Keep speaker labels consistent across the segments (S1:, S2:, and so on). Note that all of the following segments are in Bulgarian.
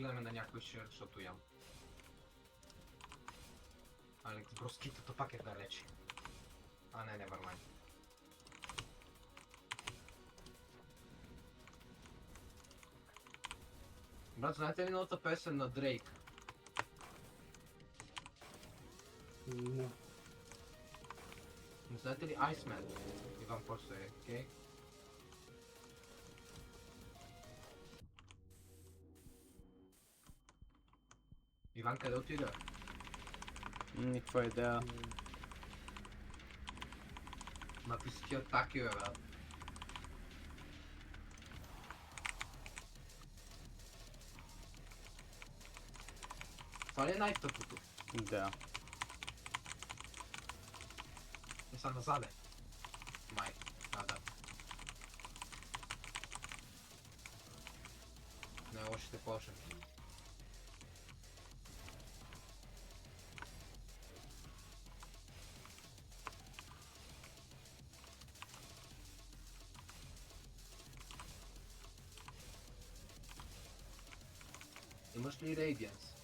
S1: гледаме на някой шир, защото ям. Алекс броскитата пак е далече. А не, nevermind. Брат, знаете ли новата песен на Дрейк?
S2: Не.
S1: Не знаете ли Iceman? Иван просто е, окей? Иван, къде отида?
S3: Никаква идея.
S1: Ма ти си ти атаки, бе, брат. Това ли е най-тъпото?
S3: Да.
S1: Не са назад, е. Май. А, да. Не, още ще почне. Имаш ли Radiance?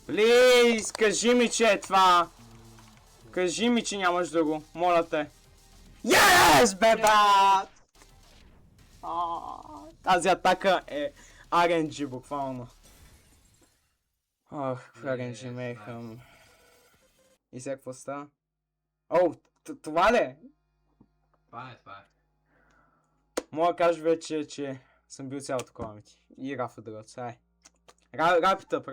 S3: Плиз, кажи ми, че е това. Кажи ми, че нямаш друго. Моля те. Yes, бе, брат! Тази атака е RNG, буквално. Ох, RNG мейхъм. И сега какво става? О, това ли е?
S1: Това е.
S3: Мога да кажа вече, че съм бил цялото такова ми ти. И рафа другото, ай. Рапитъп.